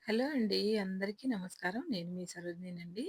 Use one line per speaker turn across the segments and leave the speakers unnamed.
Hello అండి. అందరికీ నమస్కారం. నేను మీ సరోజినినండి.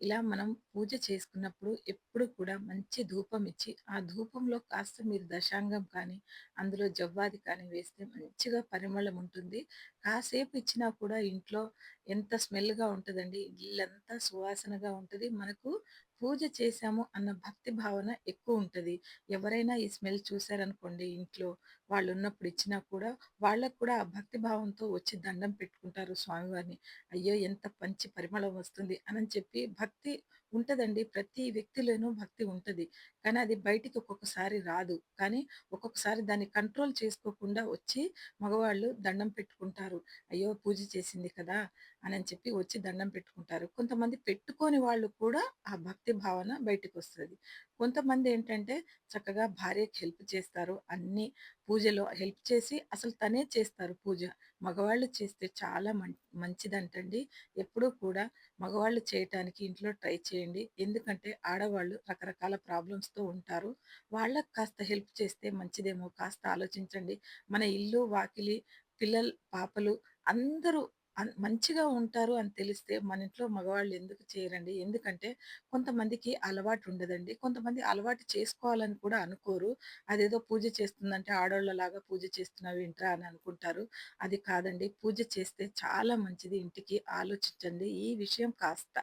ఇలా మనం పూజ చేసుకున్నప్పుడు ఎప్పుడు కూడా మంచి ధూపం ఇచ్చి, ఆ ధూపంలో కాస్త మీరు దశాంగం కానీ, అందులో జవ్వాది కానీ వేస్తే మంచిగా పరిమళం ఉంటుంది. కాసేపు ఇచ్చినా కూడా ఇంట్లో ఎంత స్మెల్‌గా ఉంటదండి. ఇల్లంతా సువాసనగా ఉంటది. మనకు పూజ చేశాము అన్న భక్తి భావన ఎక్కువుంటది. ఎవరైనా ఈ స్మెల్ చూసారనుకోండి ఇంట్లో, వాళ్ళున్నప్పుడు ఇచ్చినా కూడా వాళ్ళకి కూడా ఆ భక్తి భావంతో వచ్చి దండం పెట్టుకుంటారు స్వామివారిని. అయ్యో! ఎంత మంచి పరిమళం వస్తుంది అనని చెప్పి భక్తి ఉంటదండి. ప్రతి వ్యక్తిలోనూ భక్తి ఉంటది. కానీ అది బయటికి ఒక్కొక్కసారి రాదు. కానీ ఒక్కొక్కసారి దాన్ని కంట్రోల్ చేసుకోకుండా వచ్చి మగవాళ్ళు దండం పెట్టుకుంటారు. అయ్యో! పూజ చేసింది కదా! అనని చెప్పి వచ్చి దండం పెట్టుకుంటారు. కొంతమంది పెట్టుకోని వాళ్ళు కూడా ఆ భక్తి భావన బయటికొస్తది. కొంతమందేంటంటే చక్కగా భార్యకి హెల్ప్ చేస్తారు. అన్నీ పూజలో హెల్ప్ చేసి అసలు తనే చేస్తారు పూజ. మగవాళ్ళు చేస్తే చాలా మంచిదంటండి. ఎప్పుడూ కూడా మగవాళ్ళు చేయటానికి ఇంట్లో ట్రై చేయండి. ఎందుకంటే ఆడవాళ్ళు రకరకాల ప్రాబ్లమ్స్‌తో ఉంటారు. వాళ్ళకి కాస్త హెల్ప్ చేస్తే మంచిదేమో కాస్త ఆలోచించండి. మన ఇల్లు, వాకిలి, పాపలు అందరూ మంచిగా ఉంటారు అని తెలిస్తే మన ఇంట్లో మగవాళ్ళు ఎందుకు చేయరండి? ఎందుకంటే కొంతమందికి అలవాటు ఉండదండి. కొంతమంది అలవాటు చేసుకోవాలని కూడా అనుకోరు. అదేదో పూజ చేస్తుందంటే ఆడోళ్ళలాగా పూజ చేస్తున్నావేంట్రా అని అనుకుంటారు. అది కాదండి. పూజ చేస్తే చాలా మంచిది ఇంటికి. ఆలోచించండి ఈ విషయం కాస్త.